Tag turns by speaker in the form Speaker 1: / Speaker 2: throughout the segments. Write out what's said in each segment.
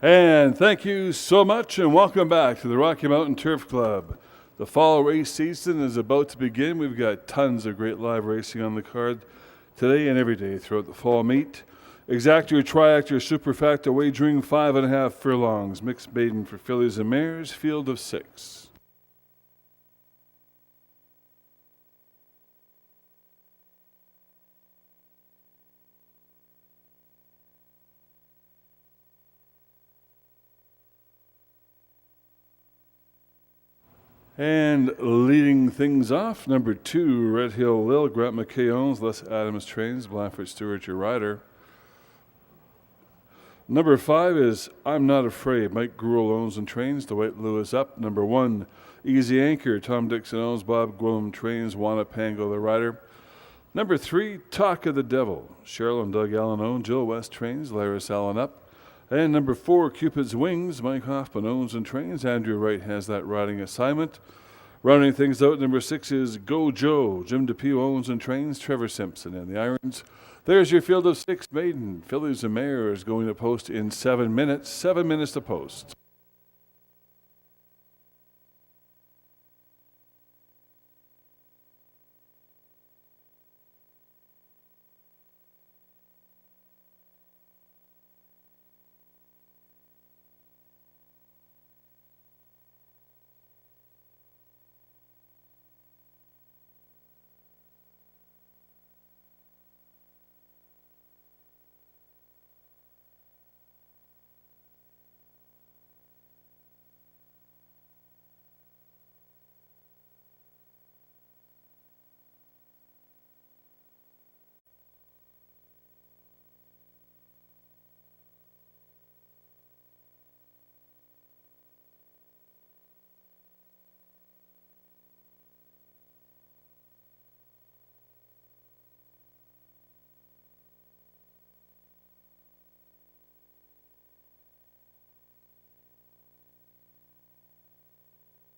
Speaker 1: And thank you so much, and welcome back to the Rocky Mountain Turf Club. The fall race season is about to begin. We've got tons of great live racing on the card today and every day throughout the fall meet. Exactor, Triactor, Superfactor, wagering 5.5 furlongs. Mixed maiden for fillies and mares, field of 6. And leading things off, number 2, Red Hill Lil, Grant McKay owns, Les Adams trains, Blanford Stewart, your rider. Number 5 is I'm Not Afraid, Mike Gruel owns and trains, Dwight Lewis up. Number 1, Easy Anchor, Tom Dixon owns, Bob Gwillem trains, Juana Pango the rider. Number 3, Talk of the Devil, Cheryl and Doug Allen own, Jill West trains, Laris Allen up. And number 4, Cupid's Wings, Mike Hoffman owns and trains. Andrew Wright has that riding assignment. Rounding things out, number 6 is Go Joe. Jim DePew owns and trains. Trevor Simpson and the Irons. There's your field of 6 maiden. Fillies and mares going to post in 7 minutes. 7 minutes to post.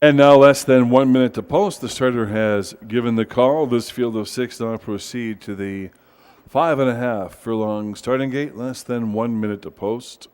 Speaker 1: And now less than 1 minute to post. The starter has given the call. This field of 6 now proceed to the 5.5 furlong starting gate. Less than 1 minute to post.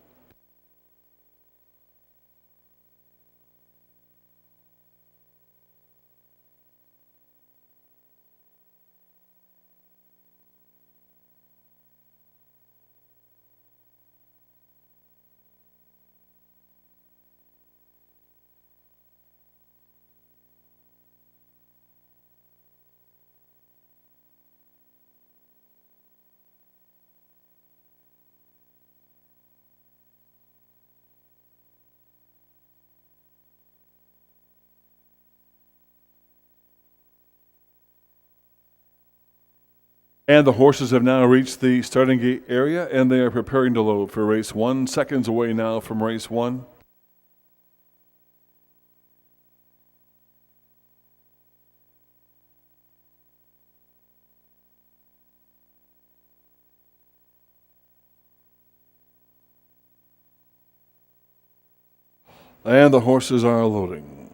Speaker 1: And the horses have now reached the starting gate area, and they are preparing to load for race 1. Seconds away now from race 1. And the horses are loading.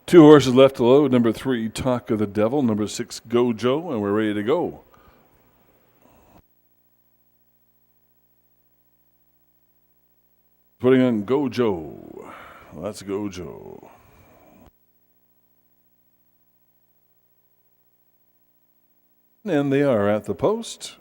Speaker 1: Two horses left to load. Number 3, Talk of the Devil. Number 6, Go Joe. And we're ready to go. Putting on Go Joe. Let's go, Joe. And they are at the post.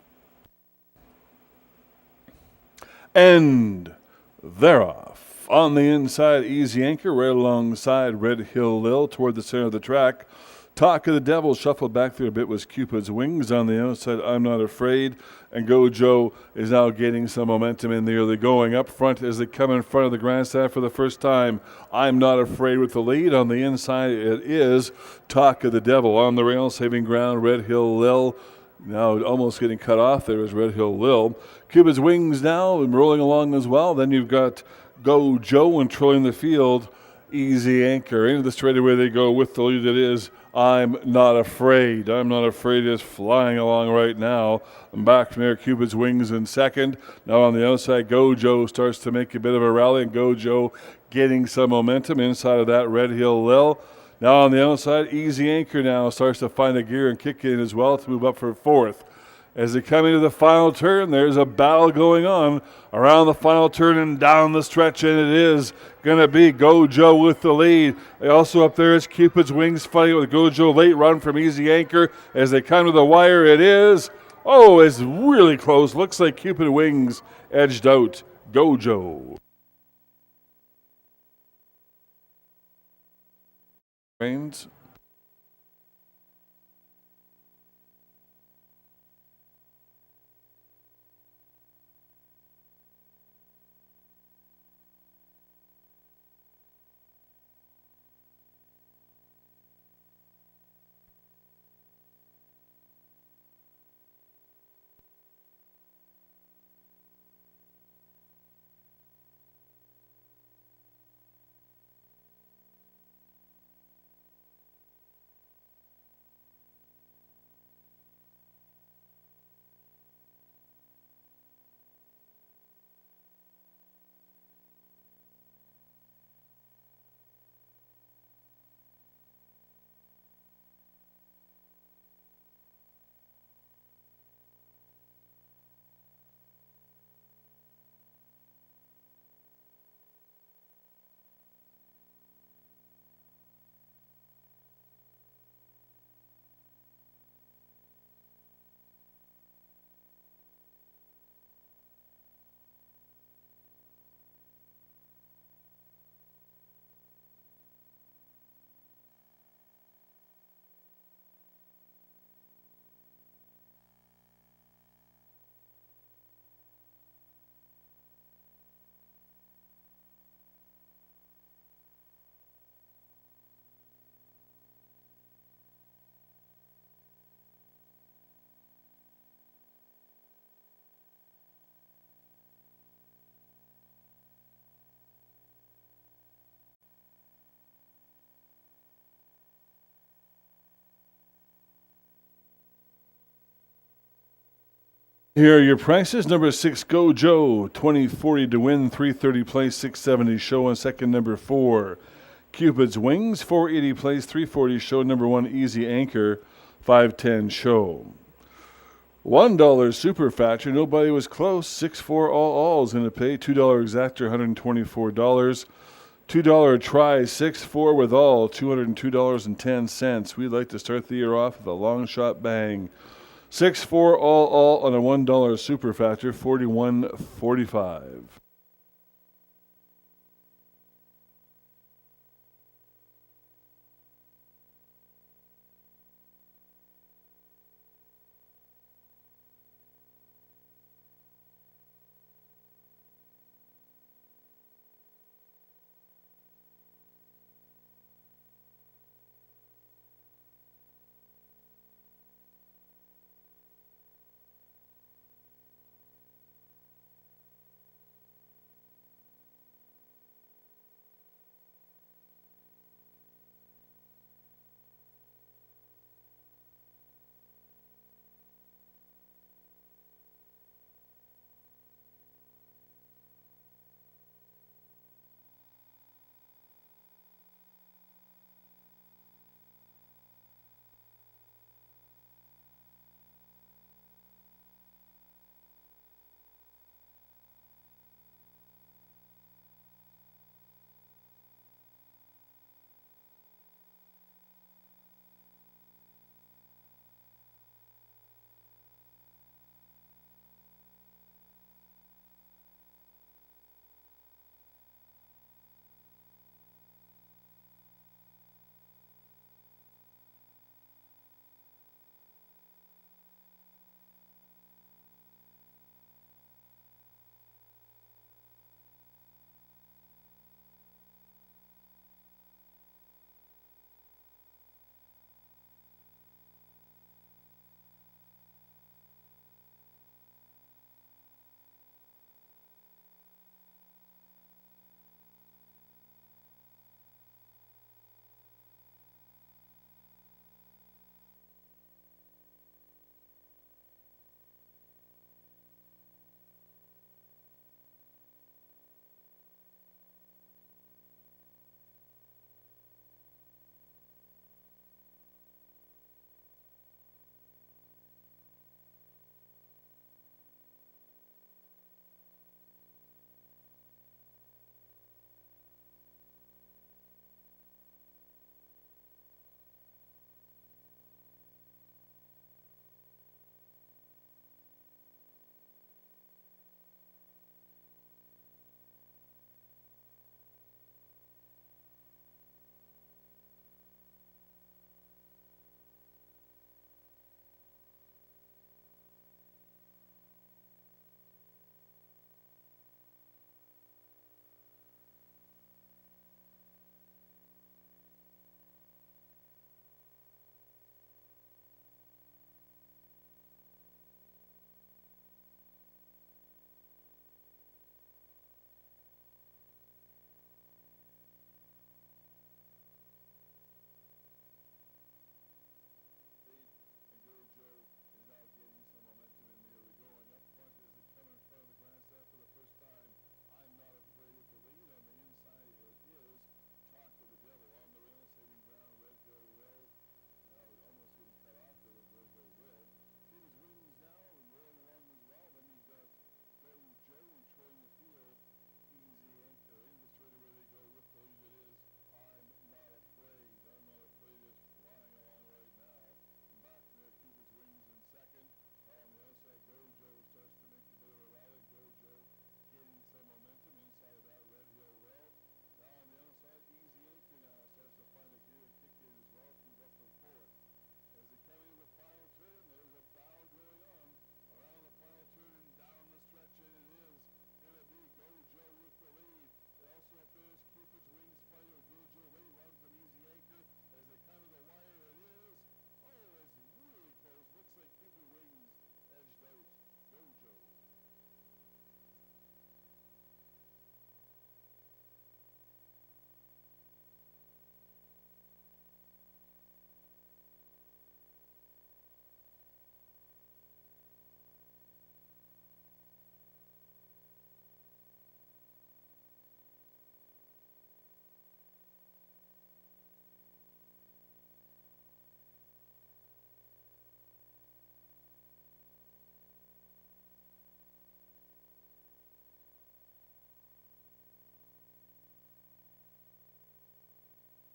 Speaker 1: And they're off. On the inside, Easy Anchor, right alongside Red Hill Lil toward the center of the track. Talk of the Devil shuffled back there a bit was Cupid's Wings. On the outside, I'm Not Afraid. And Go Joe is now gaining some momentum in the early going. Up front as they come in front of the grandstand for the first time, I'm Not Afraid with the lead. On the inside, it is Talk of the Devil. On the rail, saving ground, Red Hill Lil. Now almost getting cut off there is Red Hill Lil. Cupid's Wings now rolling along as well. Then you've got Go Joe and trolling the field. Easy Anchor. Into the straightaway they go with the lead. It is I'm Not Afraid. I'm Not Afraid is flying along right now. I'm back from there. Cupid's Wings in second. Now on the outside, Go Joe starts to make a bit of a rally, and Go Joe getting some momentum. Inside of that, Red Hill Lil. Now on the outside, Easy Anchor now starts to find a gear and kick in as well to move up for fourth. As they come into the final turn, there's a battle going on around the final turn and down the stretch, and it is going to be Go Joe with the lead. Also up there is Cupid's Wings fighting with Go Joe. Late run from Easy Anchor as they come to the wire. It is, it's really close. Looks like Cupid Wings edged out Go Joe. Rains. Here are your prices. Number 6, Go Joe, $20.40 to win, $3.30 place, $6.70 show. On second, number 4, Cupid's Wings, $4.80 place, $3.40 show. Number 1, Easy Anchor, $5.10 show. $1 Super Factor, nobody was close. 6-4 all in a pay. $2 Exactor, $124. $2 Try, 6-4 with all, $202.10. We'd like to start the year off with a long shot bang. 6-4 all on a $1 Super Factor, $41.45.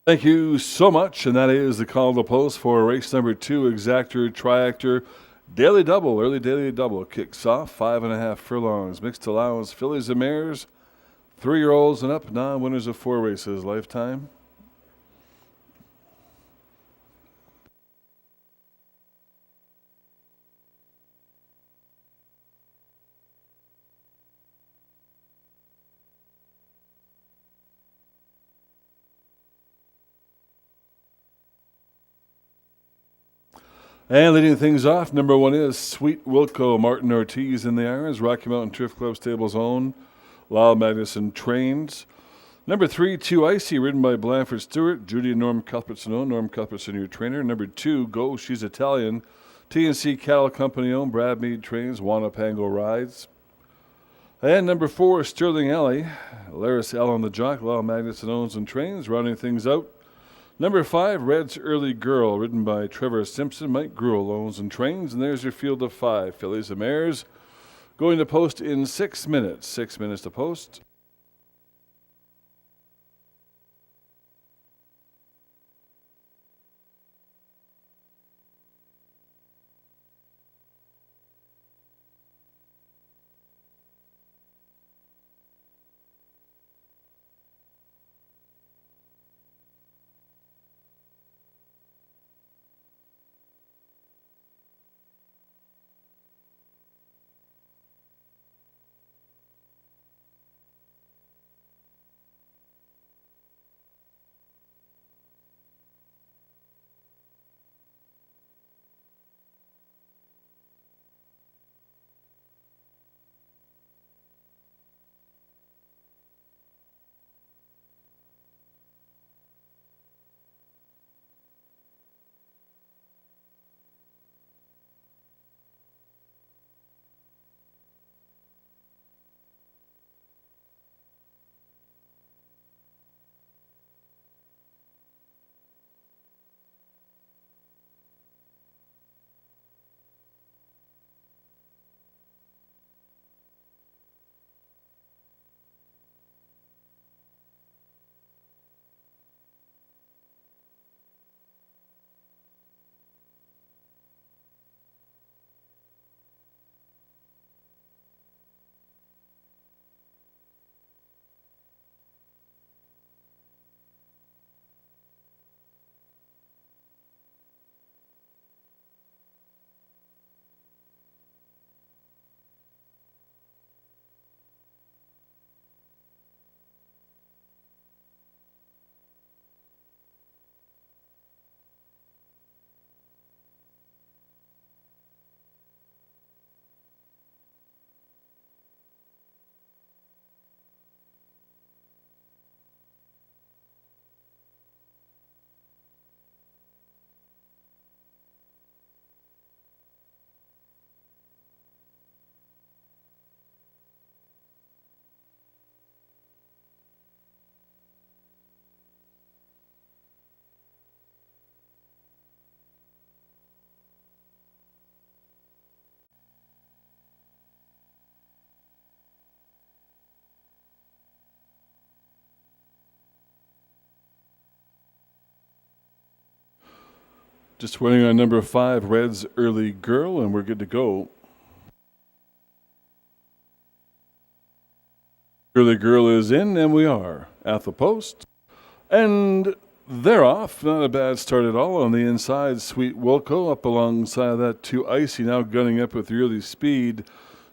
Speaker 1: Thank you so much, and that is the call to post for race number 2, Exactor Triactor Daily Double. Early Daily Double kicks off 5.5 furlongs. Mixed allowance fillies and mares, 3-year-olds and up, non-winners of 4 races lifetime. And leading things off, number 1 is Sweet Wilco, Martin Ortiz in the irons, Rocky Mountain Turf Club Stables own, Lyle Magnuson trains. Number 3, Too Icy, ridden by Blanford Stewart, Judy and Norm Cuthbertson own, Norm Cuthbertson your trainer. Number 2, Go, She's Italian, TNC Cattle Company own, Brad Mead trains, Juana Pango rides. And number 4, Sterling Alley, Laris L on the jock, Lyle Magnuson owns and trains, rounding things out. Number 5, Red's Early Girl, ridden by Trevor Simpson, Mike Gruel owns and trains. And there's your field of 5 fillies and mares. Going to post in 6 minutes. 6 minutes to post. Just waiting on number 5, Red's Early Girl, and we're good to go. Early Girl is in, and we are at the post. And they're off. Not a bad start at all on the inside. Sweet Wilco up alongside that Too Icy, now gunning up with really speed.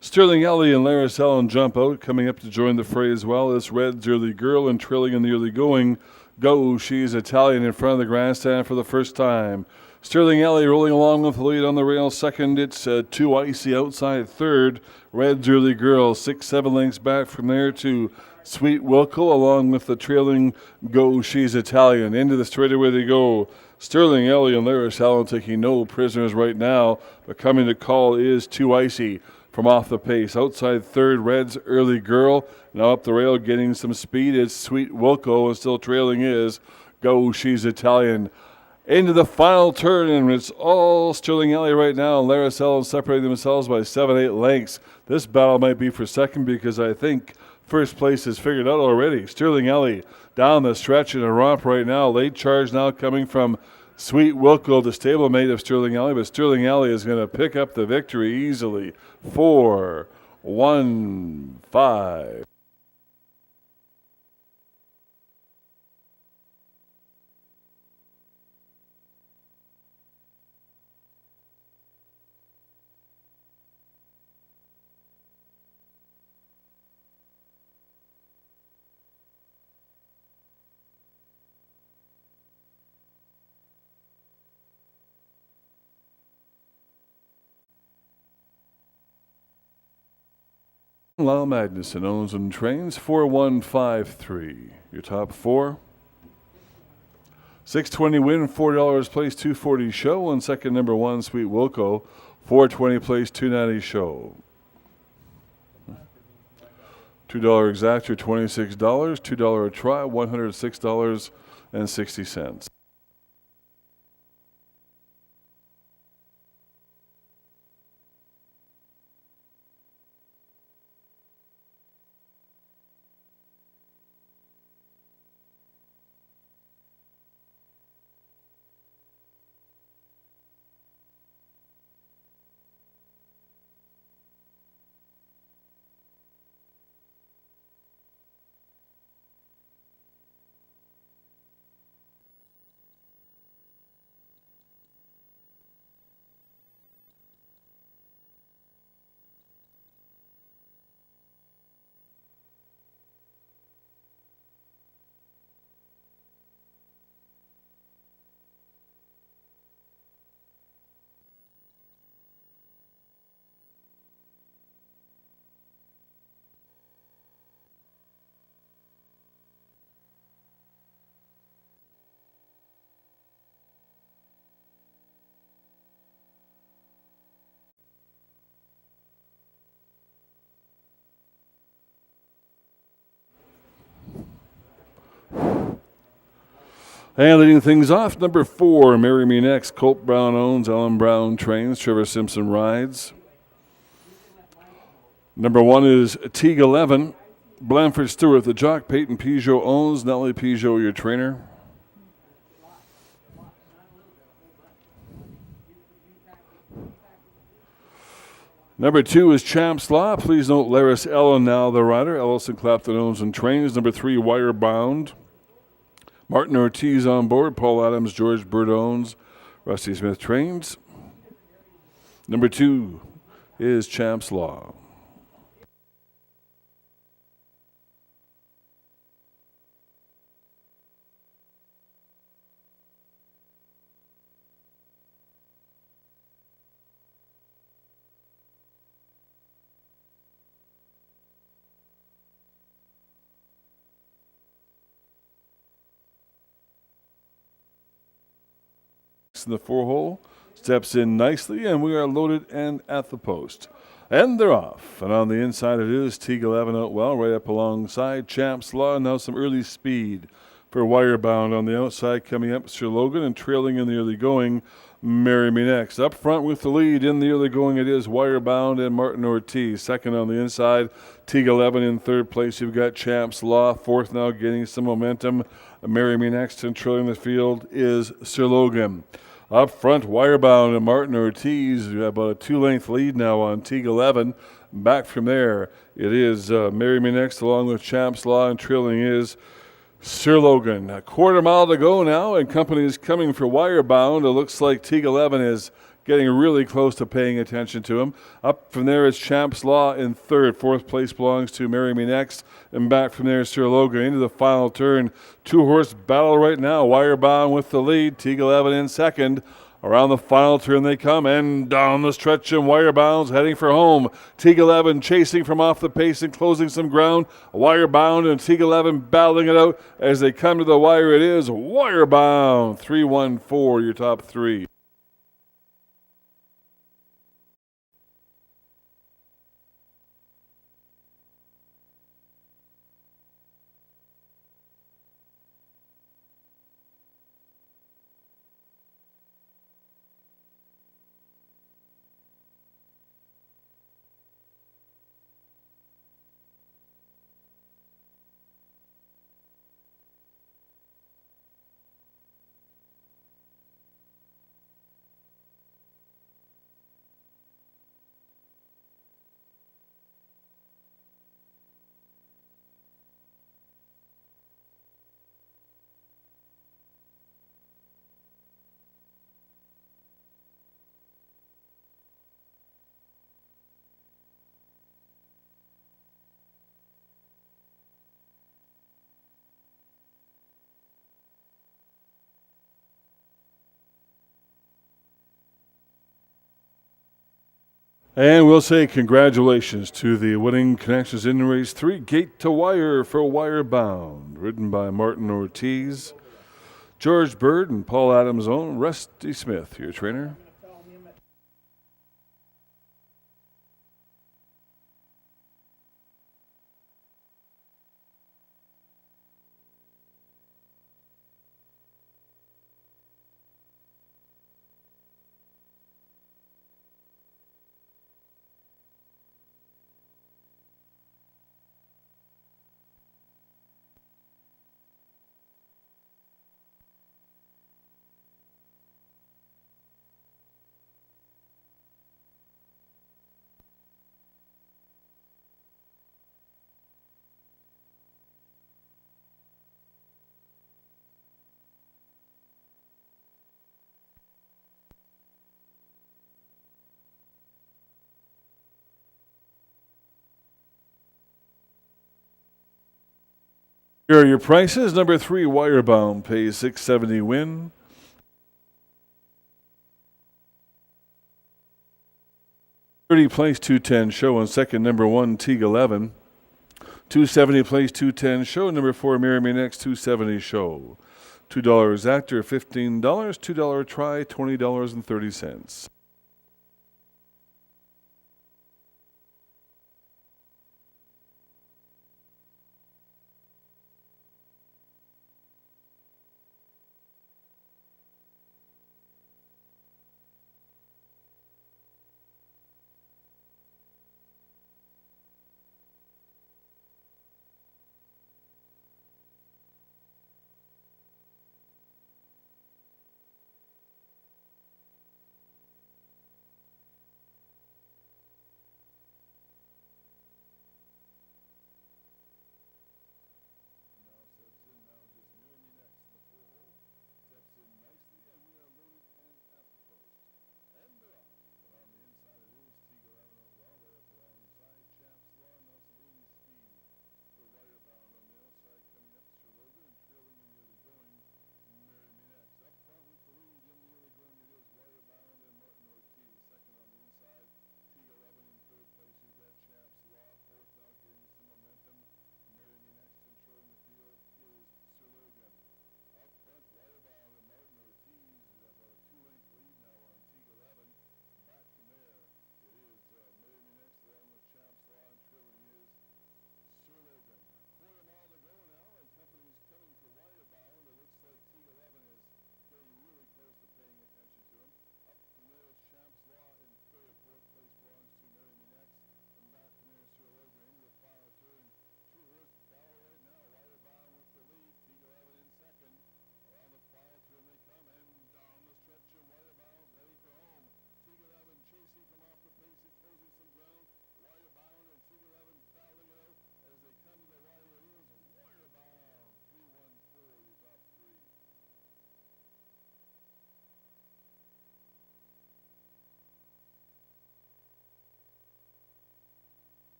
Speaker 1: Sterling Alley and Laris Allen jump out, coming up to join the fray as well as Red's Early Girl, and trailing in the early going. Go, She's Italian in front of the grandstand for the first time. Sterling Alley rolling along with the lead on the rail. Second, it's Too Icy outside third. Red's Early Girl 6-7 lengths back from there to Sweet Wilco, along with the trailing Go, She's Italian. Into the straightaway they go. Sterling Alley and Laris Allen taking no prisoners right now, but coming to call is Too Icy from off the pace. Outside third, Red's Early Girl. Now up the rail, getting some speed. It's Sweet Wilco, and still trailing is Go, She's Italian. Into the final turn, and it's all Sterling Alley right now. Laris Allen separating themselves by 7-8 lengths. This battle might be for second, because I think First place is figured out already. Sterling Alley down the stretch in a romp right now. Late charge now coming from Sweet Wilco, the stablemate of Sterling Alley, but Sterling Alley is going to pick up the victory easily. 4-1-5. Lyle Magnuson owns and trains 4153. Your top four. 620 win, $4 place, 240 show. And second, number one, Sweet Wilco, 420 place, 290 show. $2 exactor, $26. $2 a try, $106.60. And leading things off, number 4, Marry Me Next. Colt Brown owns, Ellen Brown trains, Trevor Simpson rides. Number 1 is Teague 11. Blanford Stewart, the jock. Peyton Peugeot owns, Nellie Peugeot, your trainer. Number 2 is Champs Law. Please note Laris Ellen now the rider. Ellison Clapton owns and trains. Number 3, Wire Bound. Martin Ortiz on board. Paul Adams, George Bird owns. Rusty Smith trains. Number 2 is Champs Law. In the 4-hole, steps in nicely, and we are loaded and at the post. And they're off. And on the inside it is Teague 11 out well, right up alongside Champs Law. Now some early speed for Wirebound on the outside, coming up Sir Logan, and trailing in the early going, Marry Me Next. Up front with the lead in the early going, it is Wirebound and Martin Ortiz. Second on the inside, Teague 11 in third place. You've got Champs Law. Fourth now gaining some momentum, Marry Me Next, and trailing the field is Sir Logan. Up front, Wirebound and Martin Ortiz, about a 2-length lead now on Teague 11. Back from there, it is Marry Me Next along with Champs Law, and trailing is Sir Logan. A quarter mile to go now, and company is coming for Wirebound. It looks like Teague 11 is getting really close to paying attention to him. Up from there is Champs Law in third. Fourth place belongs to Marry Me Next. And back from there is Sir Logan into the final turn. 2-horse battle right now. Wirebound with the lead. Teague 11 in second. Around the final turn they come, and down the stretch, and Wirebound's heading for home. Teague 11 chasing from off the pace and closing some ground. Wirebound and Teague 11 battling it out as they come to the wire. It is Wirebound. 3-1-4, your top three. And we'll say congratulations to the winning Connections in Race 3, Gate to Wire for Wire Bound, ridden by Martin Ortiz, George Bird, and Paul Adams' own Rusty Smith, your trainer. Here are your prices. Number 3, Wirebound, pays $6.70 win. $30 place 210 show on second. Number 1, Teague 11. $2.70 place 210 show. Number 4, Marry Me Next, $2.70 show. $2 actor, $15. $2 try, $20.30.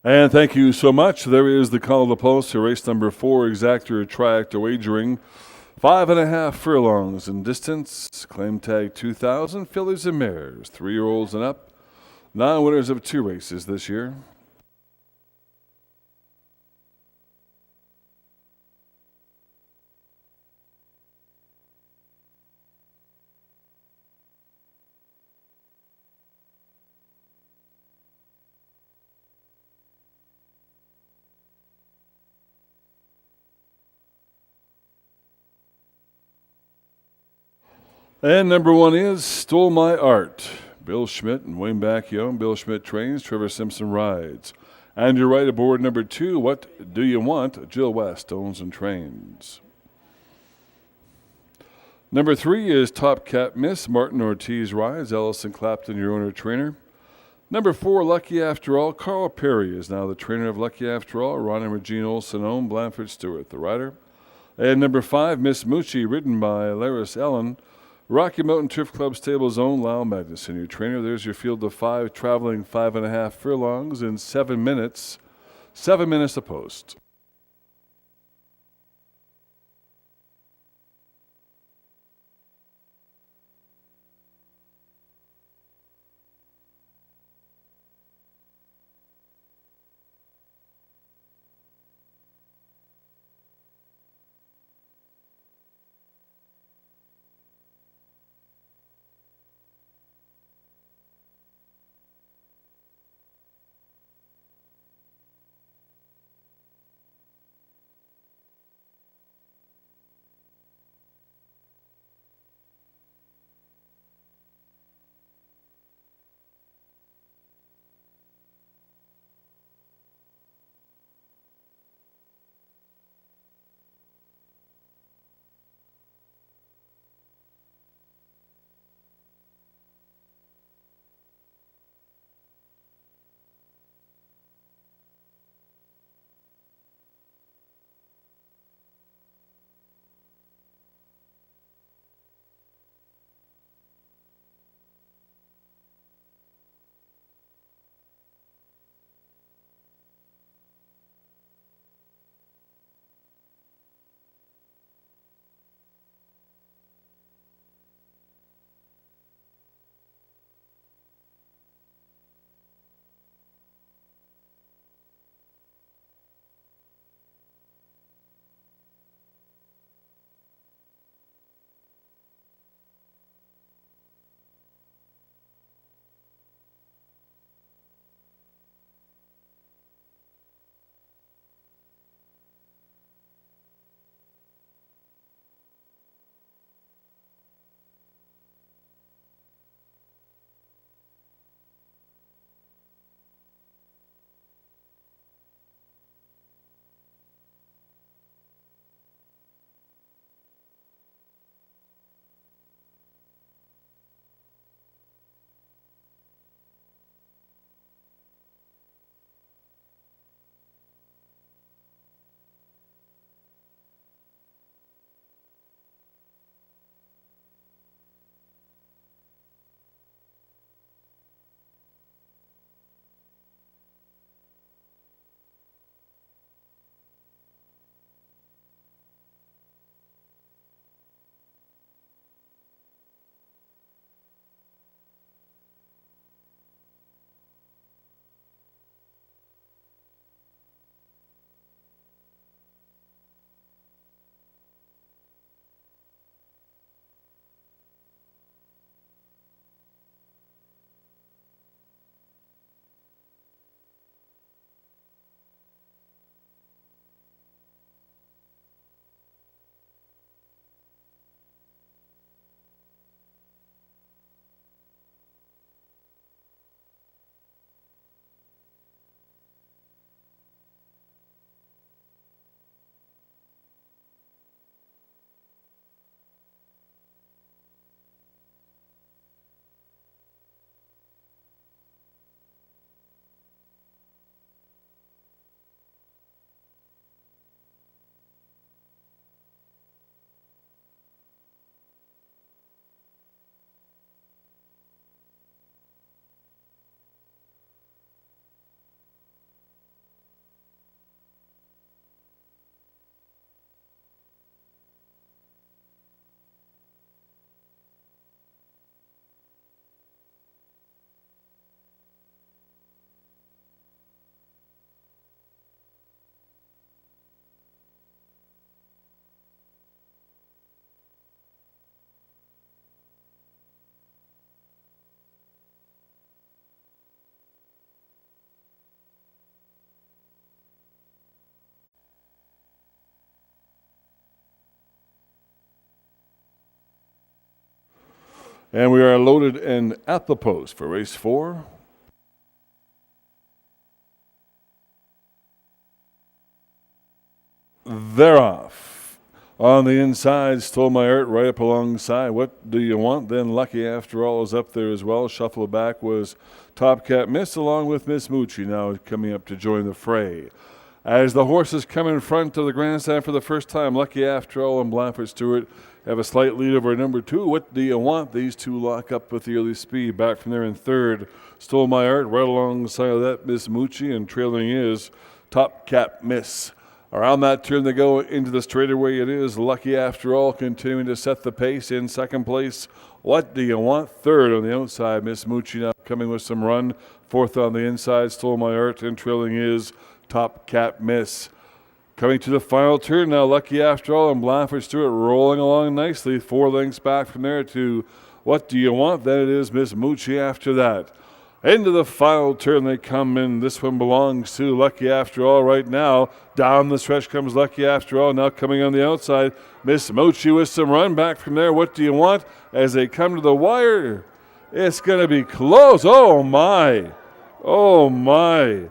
Speaker 1: And thank you so much. There is the call of the post to race number 4, Exactor Triactor Wagering. 5.5 furlongs in distance. Claim tag 2,000. Fillies and mares, 3-year-olds and up. 9 winners of 2 races this year. And number 1 is Stole My Art. Bill Schmidt and Wayne Bacchione. Bill Schmidt trains, Trevor Simpson rides. And you're right aboard number 2, What Do You Want? Jill West owns and trains. Number 3 is Top Cat Miss. Martin Ortiz rides. Ellison Clapton, your owner trainer. Number 4, Lucky After All. Carl Perry is now the trainer of Lucky After All. Ron and Regina Olsen own. Blanford Stewart, the rider. And number 5, Miss Moochie, ridden by Laris Ellen. Rocky Mountain Turf Club Stables own Lyle Magnuson, your trainer. There's your field of 5, traveling 5.5 furlongs in 7 minutes. 7 minutes to post. And we are loaded and at the post for race 4. They're off. On the inside, Stole My Art right up alongside. What Do You Want? Then Lucky After All is up there as well. Shuffle back was Top Cat Miss along with Miss Moochie now coming up to join the fray. As the horses come in front of the grandstand for the first time, Lucky After All and Blanford Stewart have a slight lead over number 2. What Do You Want? These two lock up with the early speed. Back from there in third, Stole My Art. Right alongside of that, Miss Moochie, and trailing is Top Cap Miss. Around that turn they go into the straightaway. It is Lucky After All continuing to set the pace in second place. What Do You Want? Third on the outside, Miss Moochie now coming with some run. Fourth on the inside, Stole My Art, and trailing is Top Cap Miss. Coming to the final turn now, Lucky After All and Blanford Stewart rolling along nicely. 4 lengths back from there to What Do You Want? Then it is Miss Moochie after that. Into the final turn they come in. This one belongs to Lucky After All right now. Down the stretch comes Lucky After All. Now coming on the outside, Miss Moochie with some run back from there. What Do You Want? As they come to the wire, it's going to be close. Oh, my. Oh, my.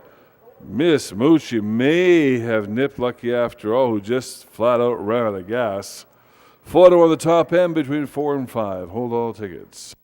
Speaker 1: Miss Moochie may have nipped Lucky After All, who just flat out ran out of gas. Photo on the top end between 4 and 5. Hold all tickets.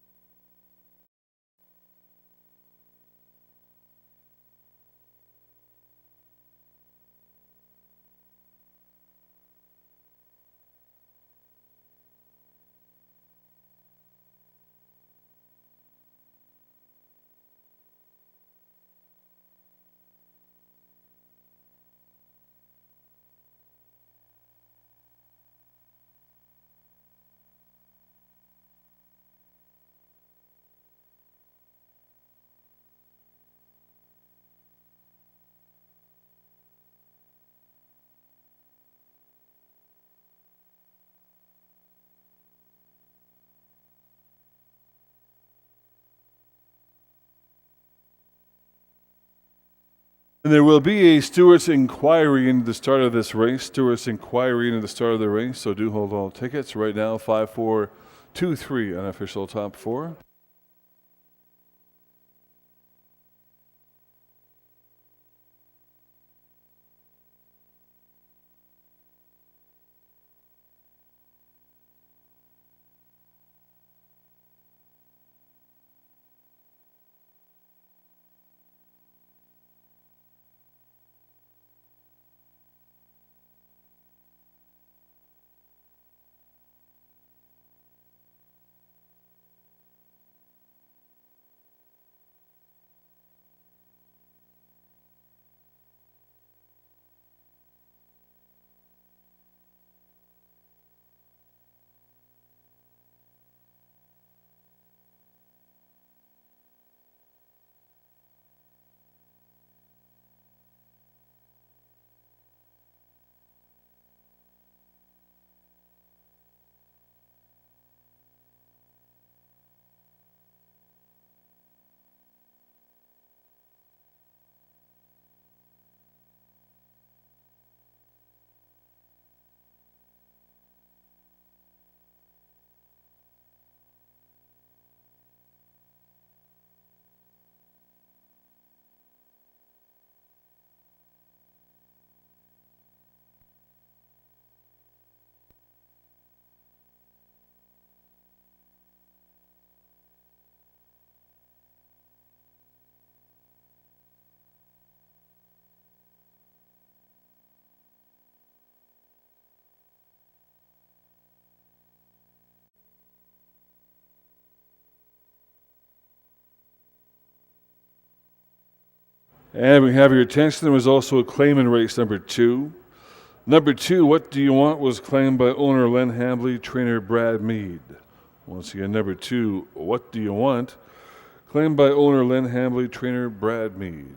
Speaker 1: And there will be a Stewart's inquiry into the start of this race. Stewart's inquiry into the start of the race. So do hold all tickets. Right now, 5-4-2-3 unofficial top 4. And we have your attention. There was also a claim in race number 2. Number 2, What Do You Want? Was claimed by owner Len Hambley, trainer Brad Mead. Once again, number 2, What Do You Want? Claimed by owner Len Hambley, trainer Brad Mead.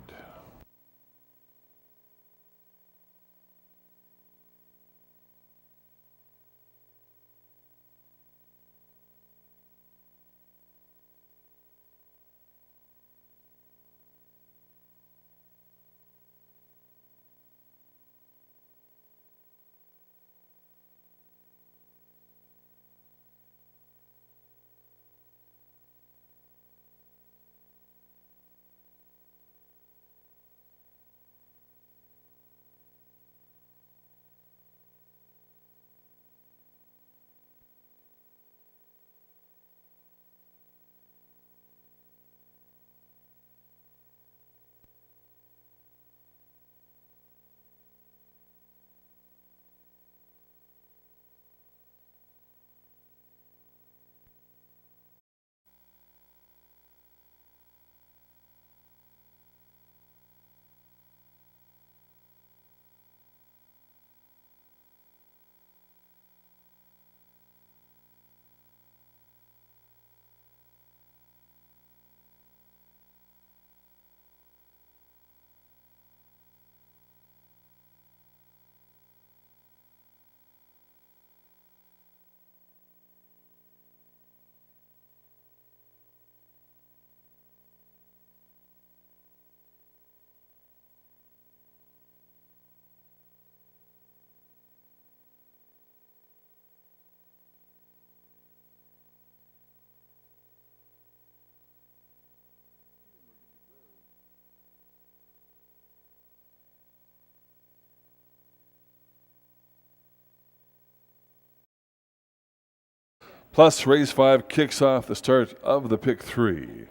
Speaker 1: Plus, race 5 kicks off the start of the pick 3.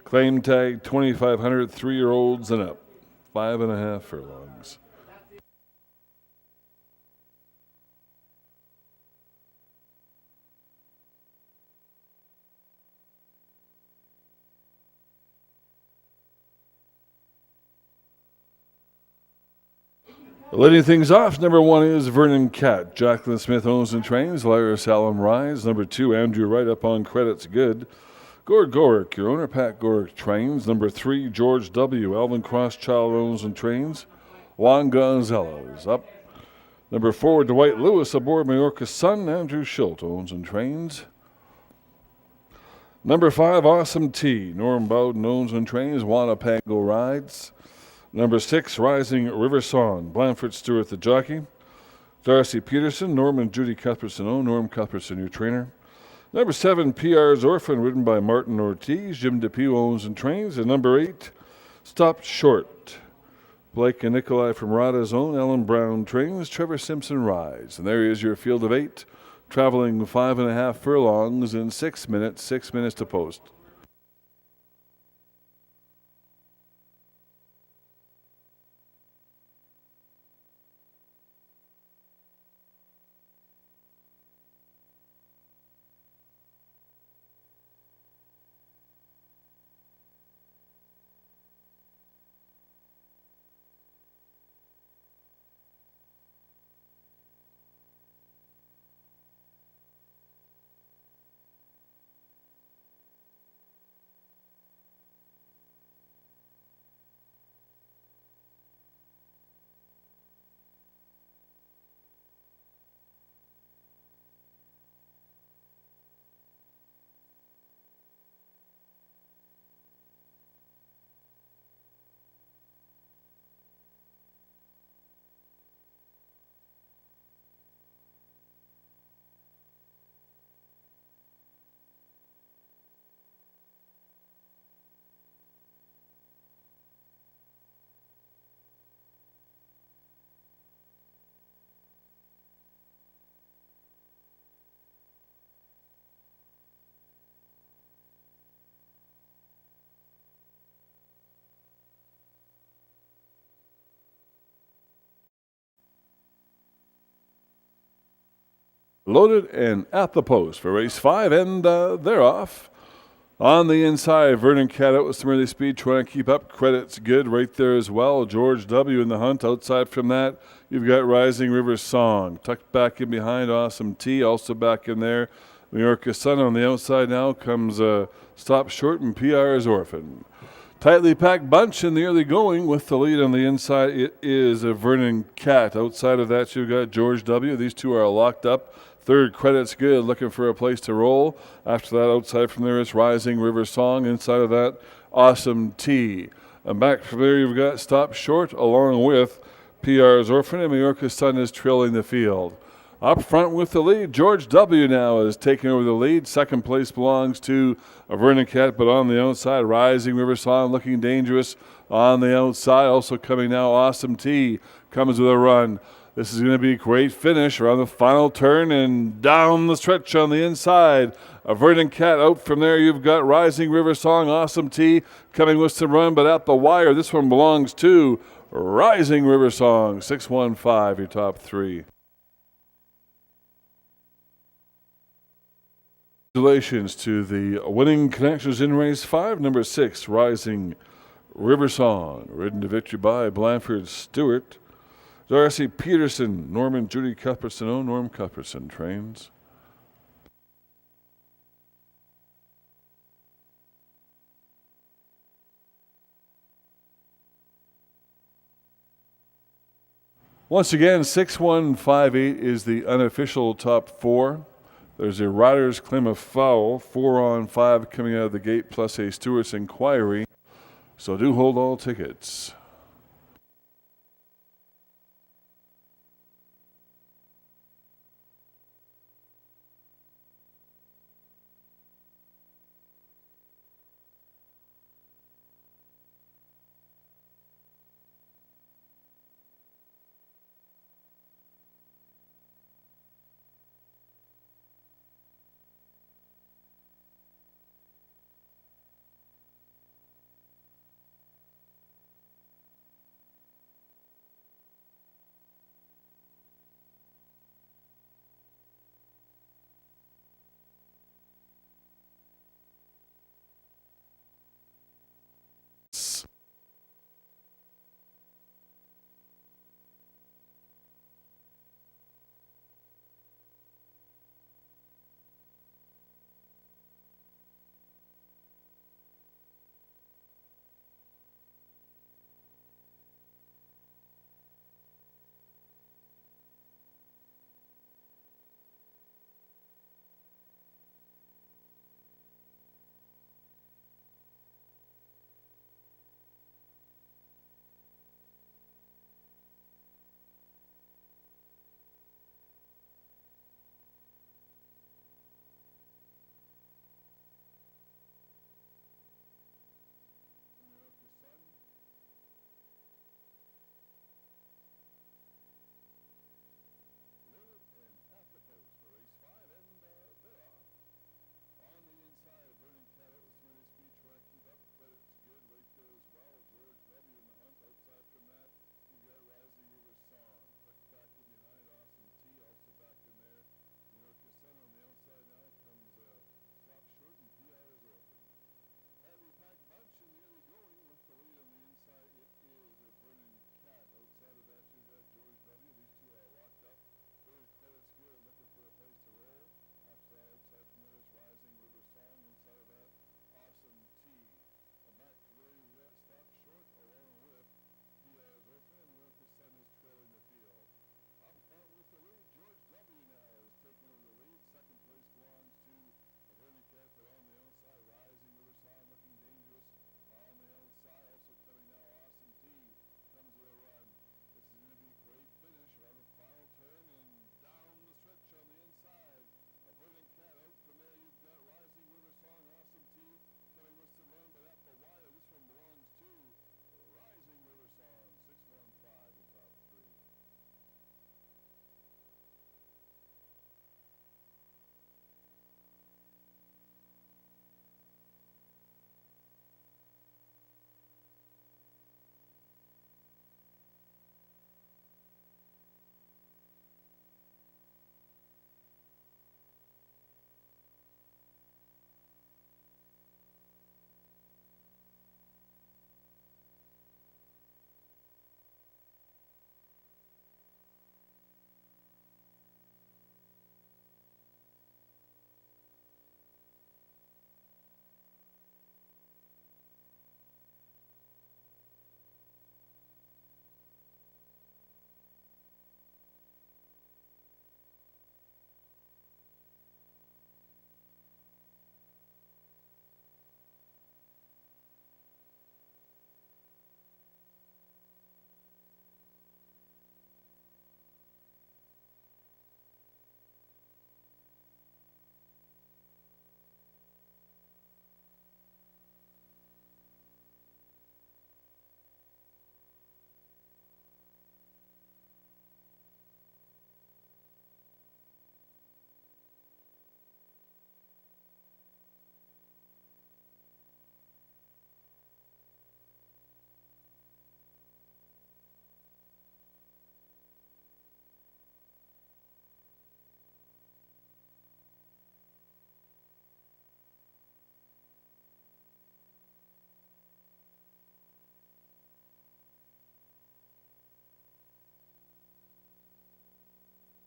Speaker 1: Claim tag 2,500, 3-year-olds and up. 5.5 furlongs. Leading things off, number 1 is Vernon Cat. Jacqueline Smith owns and trains. Lyra Salem Rise. Number 2, Andrew Wright up on credits good. Gord Gorick, your owner. Pat Gorick trains. Number 3, George W. Alvin Crosschild owns and trains. Juan Gonzalez up. Number 4, Dwight Lewis aboard Majorca's Son. Andrew Schilt owns and trains. Number 5, Awesome T. Norm Bowden owns and trains. Juana Pango rides. Number 6, Rising River Song. Blanford Stewart, the jockey. Darcy Peterson, Norman Judy Cuthbertson own. Norm Cuthbertson, your trainer. Number 7, PR's Orphan, ridden by Martin Ortiz. Jim DePew owns and trains. And number 8, Stopped Short. Blake and Nikolai from Rada's own. Ellen Brown trains. Trevor Simpson rides. And there is your field of 8, traveling 5.5 furlongs in 6 minutes. 6 minutes to post. Loaded and at the post for race 5, and they're off. On the inside, Vernon Cat out with some early speed, trying to keep up. Credits good right there as well. George W. in the hunt. Outside from that, you've got Rising River Song. Tucked back in behind, Awesome T. Also back in there. Majorca's Son on the outside now comes Stop Short and PR's Orphan. Tightly packed bunch in the early going with the lead on the inside. It is a Vernon Cat. Outside of that, you've got George W. These two are locked up. Third, Credits Good, looking for a place to roll. After that, outside from there is Rising River Song. Inside of that, Awesome T. And back from there, you've got Stop Short, along with PR's Orphan, and Majorca's Son is trailing the field. Up front with the lead, George W. now is taking over the lead. Second place belongs to Vernon Cat, but on the outside, Rising River Song looking dangerous on the outside. Also coming now, Awesome T comes with a run. This is going to be a great finish around the final turn and down the stretch on the inside. A Vernon Cat out from there. You've got Rising River Song, Awesome T coming with some run, but at the wire, this one belongs to Rising River Song. 615, your top 3. Congratulations to the winning connections in race 5. Number 6, Rising River Song, ridden to victory by Blanford Stewart. Darcy Peterson, Norman Judy Cuthbertson, Norm Cuthbertson trains. Once again, 6158 is the unofficial top 4. There's a Riders Claim of Foul, 4 on 5 coming out of the gate, plus a Stewart's Inquiry. So do hold all tickets.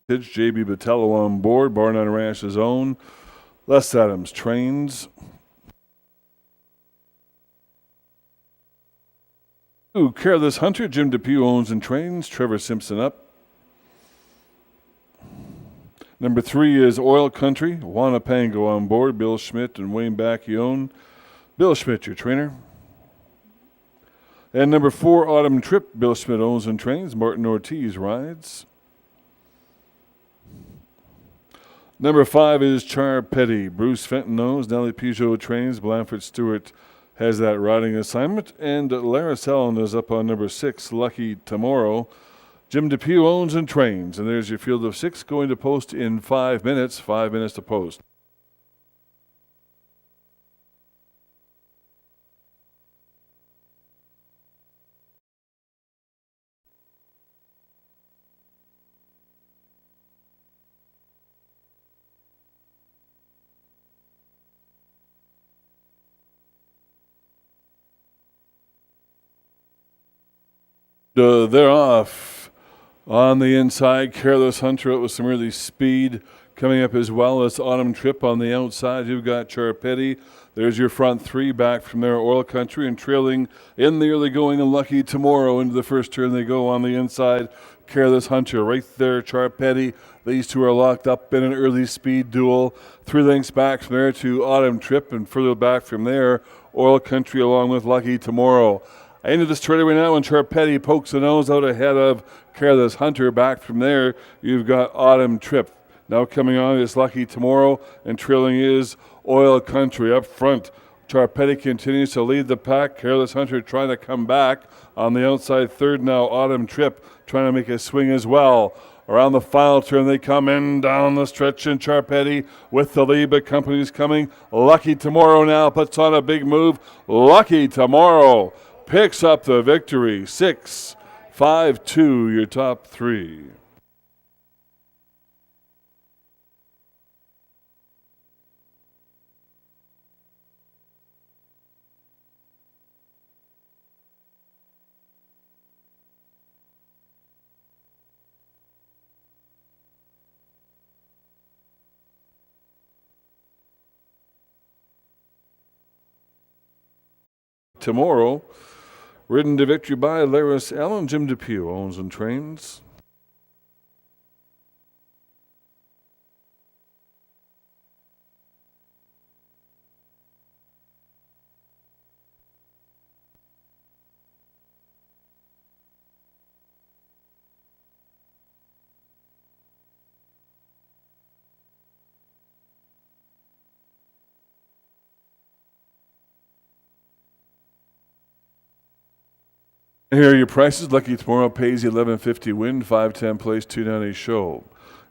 Speaker 1: JB Botello on board. Barn on Ranch's own. Les Adams trains. Careless Hunter. Jim Depew owns and trains. Trevor Simpson up. Number 3 is Oil Country. Juana Pango on board. Bill Schmidt and Wayne Bacchione. Bill Schmidt, your trainer. And number 4, Autumn Trip. Bill Schmidt owns and trains. Martin Ortiz rides. Number 5 is Char Petty. Bruce Fenton owns. Nellie Peugeot trains. Blanford Stewart has that riding assignment. And Laris Ellen is up on number 6, Lucky Tomorrow. Jim Depew owns and trains. And there's your field of 6 going to post in 5 minutes. 5 minutes to post. They're off on the inside. Careless Hunter out with some really speed coming up as well as Autumn Trip on the outside. You've got Charpetti. There's your front 3 back from there. Oil Country and trailing in the early going and Lucky Tomorrow into the first turn. They go on the inside. Careless Hunter right there. Charpetti. These two are locked up in an early speed duel. 3 lengths back from there to Autumn Trip and further back from there. Oil Country along with Lucky Tomorrow. Into the straightaway now, and Charpetti pokes the nose out ahead of Careless Hunter. Back from there, you've got Autumn Trip. Now coming on is Lucky Tomorrow, and trailing is Oil Country. Up front, Charpetti continues to lead the pack. Careless Hunter trying to come back. On the outside third now, Autumn Trip trying to make a swing as well. Around the final turn, they come in down the stretch, and Charpetti with the lead, but company's coming. Lucky Tomorrow now puts on a big move. Lucky Tomorrow picks up the victory. 6-5-2, your top 3. Tomorrow, ridden to victory by Laris Allen. Jim Depew owns and trains. Here are your prices. Lucky Tomorrow pays $11.50 win, 510 place, 290 show.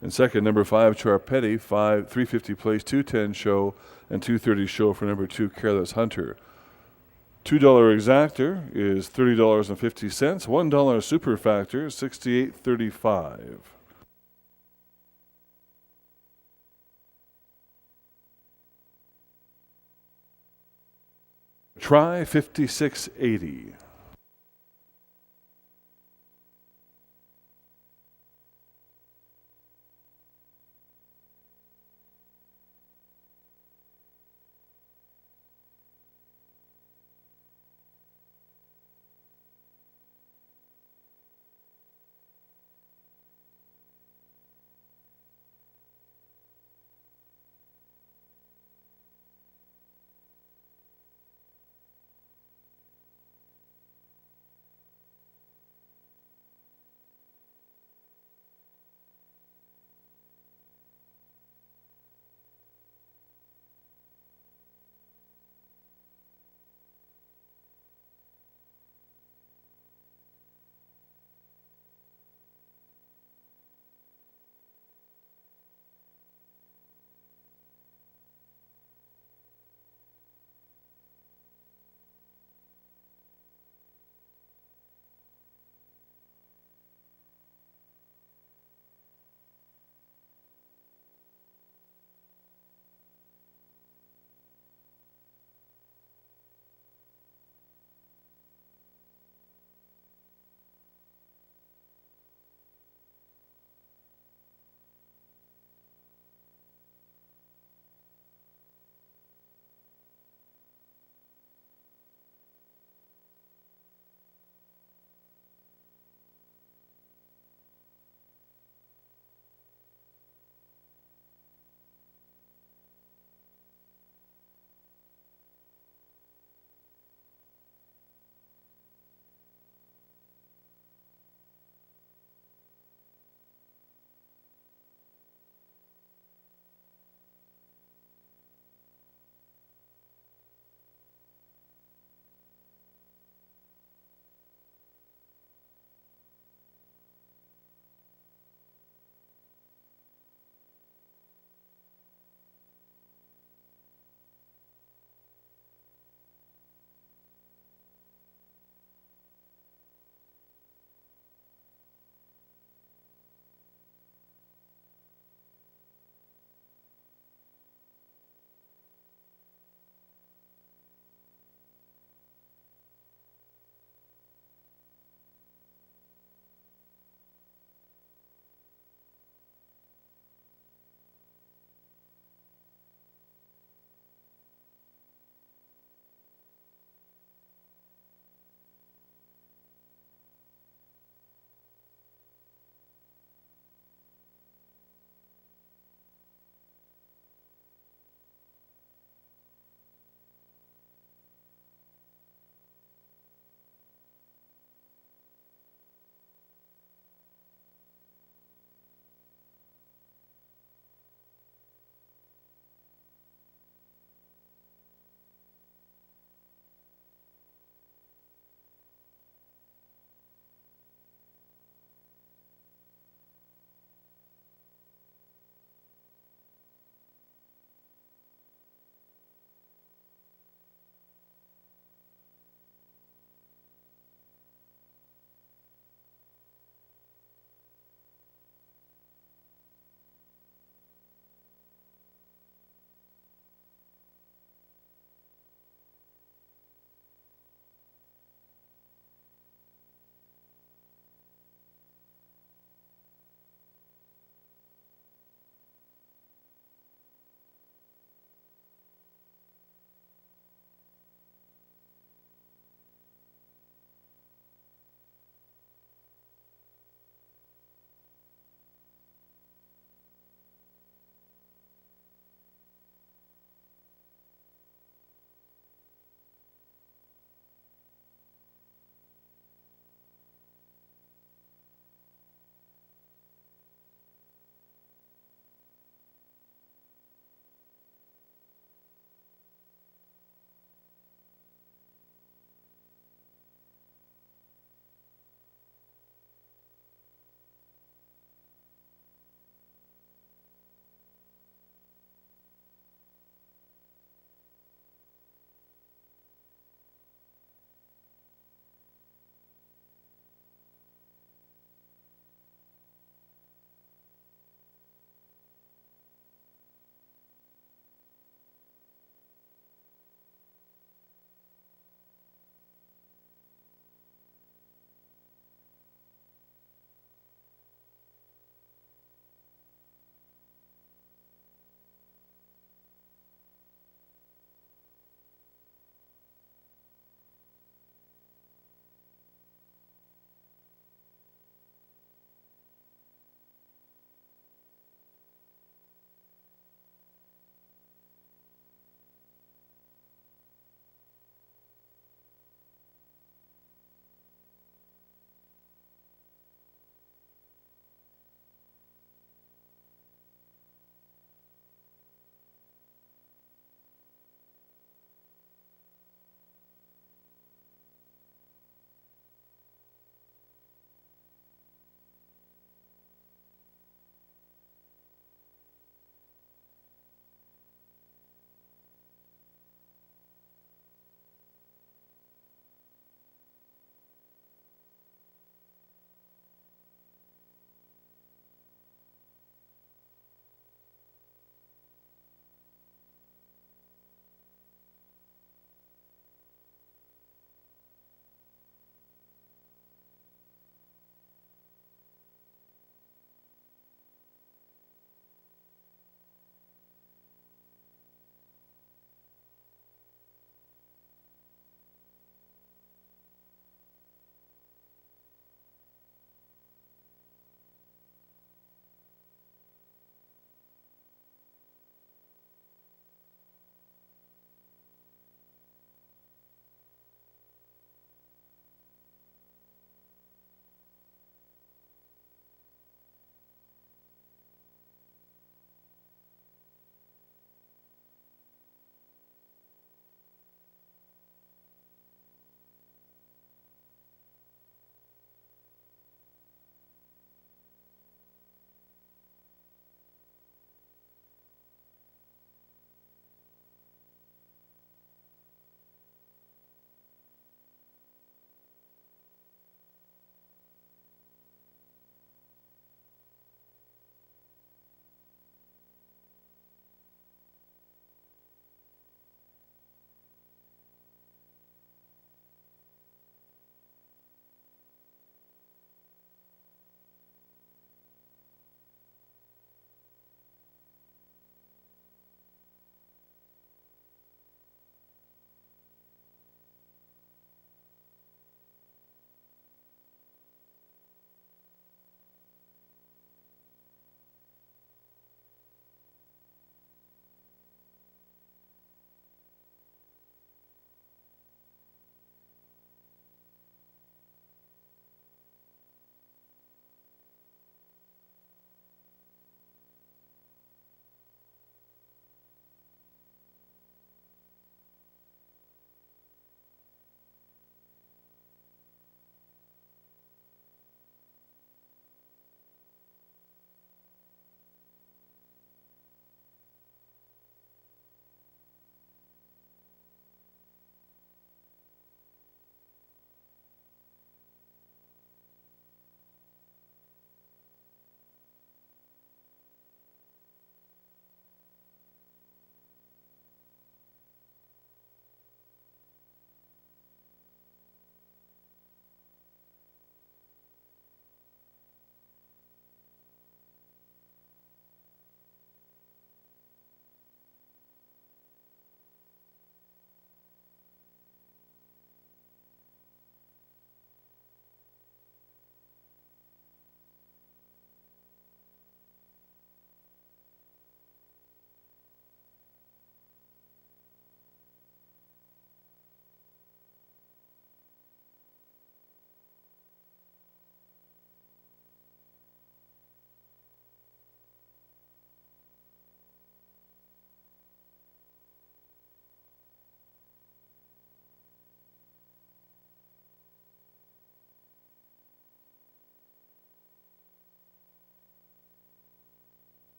Speaker 1: In second, number 5 Charpetti, 350 place, 210 show, and 230 show for number 2 Careless Hunter. $2 exactor is $30.50. $1 super factor, $68.35. Try $56.80.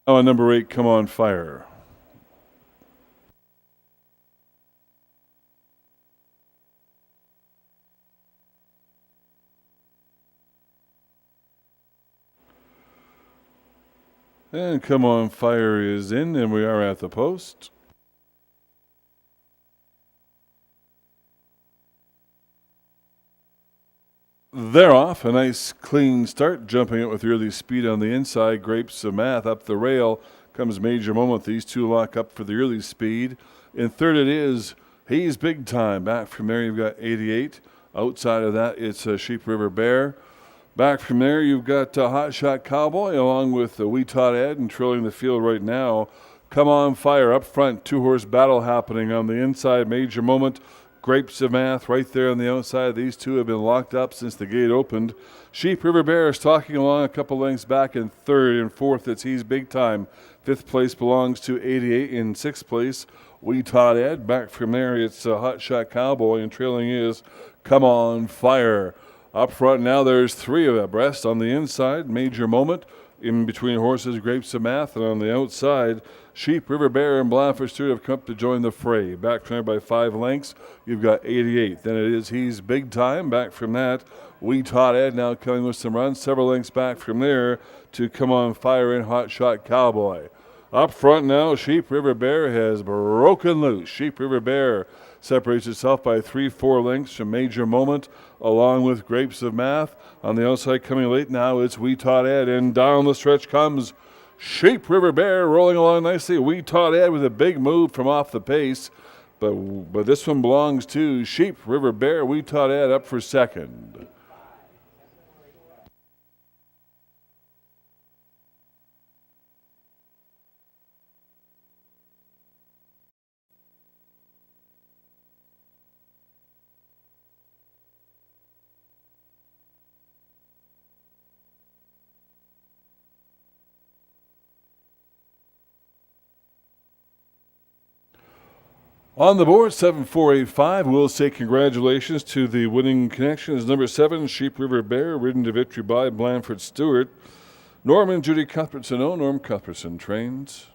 Speaker 1: Oh, and number 8, Come On Fire. And Come On Fire is in, and we are at the post. They're off. A nice clean start, jumping it with early speed on the inside. Grapes of Math up the rail. Comes Major Moment. These two lock up for the early speed. In third it is He's Big Time. Back from there you've got 88. Outside of that it's Sheep River Bear. Back from there you've got Hot Shot Cowboy along with Wee Tot Ed, and trailing the field right now. Come On Fire up front. 2-horse battle happening on the inside. Major Moment. Grapes of Math right there on the outside. These two have been locked up since the gate opened. Sheep River Bear stalking along a couple lengths back in third. And fourth, it's He's Big Time. Fifth place belongs to 88. In sixth place, Wee Tot Ed. Back from there, it's Hot Shot Cowboy. And trailing is Come On Fire. Up front now, there's 3 abreast. On the inside, Major Moment. In between horses, Grapes of Math. And on the outside, Sheep River Bear and Blandford Stewart have come up to join the fray. Back from there by 5 lengths, you've got 88. Then it is He's Big Time. Back from that, Wee Tot Ed now coming with some runs. Several lengths back from there to Come On Fire and Hot Shot Cowboy. Up front now, Sheep River Bear has broken loose. Sheep River Bear separates itself by 3-4 lengths from Major Moment, along with Grapes of Math. On the outside, coming late now, it's Wee Tot Ed, and down the stretch comes Sheep River Bear, rolling along nicely. Wee Tot Ed with a big move from off the pace, but this one belongs to Sheep River Bear. Wee Tot Ed up for second. On the board, 7485. We'll say congratulations to the winning connection is number 7, Sheep River Bear, ridden to victory by Blandford Stewart. Norman Judy Cuthbertson, Norm Cuthbertson trains.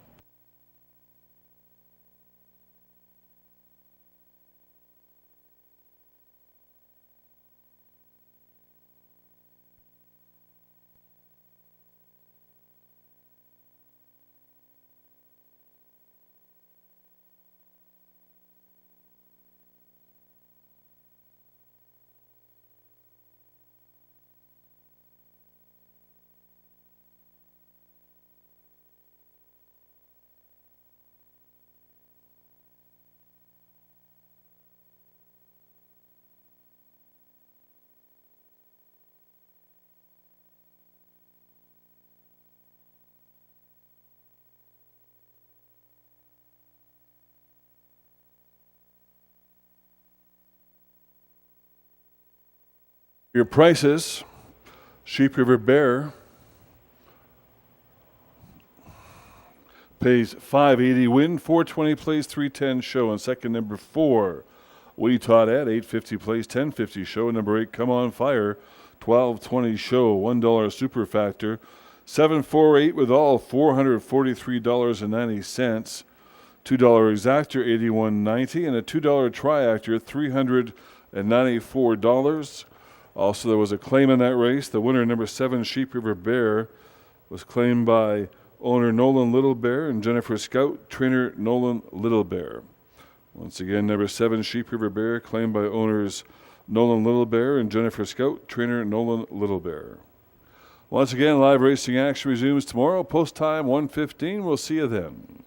Speaker 1: Your prices, Sheep River Bear pays $5.80 win, $4.20 plays $3.10 show. And second, number 4, Wee Tot Ed, $8.50 plays $10.50 show. And number 8, Come On Fire, $12.20 show, $1 super factor. 748 with all, $443.90. $2 exactor, $81.90, and a $2 triactor, $394. Also, there was a claim in that race. The winner, number 7, Sheep River Bear, was claimed by owner Nolan Little Bear and Jennifer Scout, trainer Nolan Little Bear. Once again, number 7, Sheep River Bear, claimed by owners Nolan Little Bear and Jennifer Scout, trainer Nolan Little Bear. Once again, live racing action resumes tomorrow, post time 1:15. We'll see you then.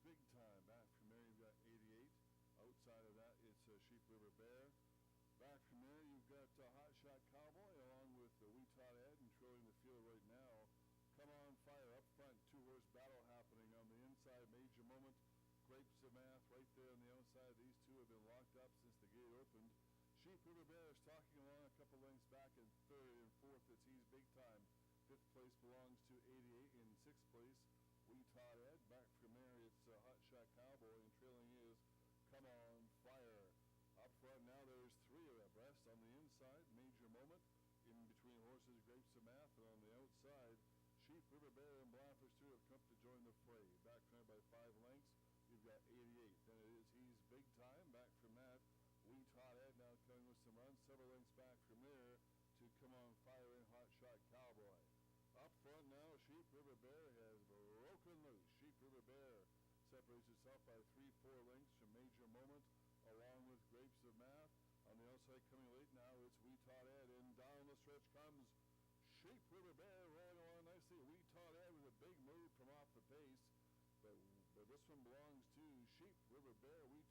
Speaker 1: Big Time. Back from there, you've got 88. Outside of that, it's Sheep River Bear. Back from there, you've got Hot Shot Cowboy along with Wee Tot Ed, and trailing the field right now. Come On Fire up front, two-horse battle happening on the inside. Major Moment, Grapes of Math right there on the outside. These two have been locked up since the gate opened. Sheep River Bear is talking along a couple lengths back in third, and fourth it's He's Big Time. Fifth place belongs to 88. In sixth place, Wee Tot Ed. Back from there, it's Hot Shot Cowboy, and trailing is Come On Fire. Up front now, there's three abreast. On the inside, Major Moment. In between horses, Grapes of Math. And on the outside, Sheep River Bear and Blanford Stewart have come to join the fray. Back from there by 5 lengths, you've got 88. Then it is He's Big Time. Back from that, Wee Tot Ed now coming with some runs. Several lengths back from there to Come On Fire and Hot Shot Cowboy. Up front now, Sheep River Bear has broken loose. Sheep River Bear separates itself by 3-4 lengths from Major Moment, along with Grapes of Math. On the outside, coming late now, it's Wee Tot Ed, and down the stretch comes Sheep River Bear, rolling along nicely. Wee Tot Ed with a big move from off the pace, but this one belongs to Sheep River Bear. Wee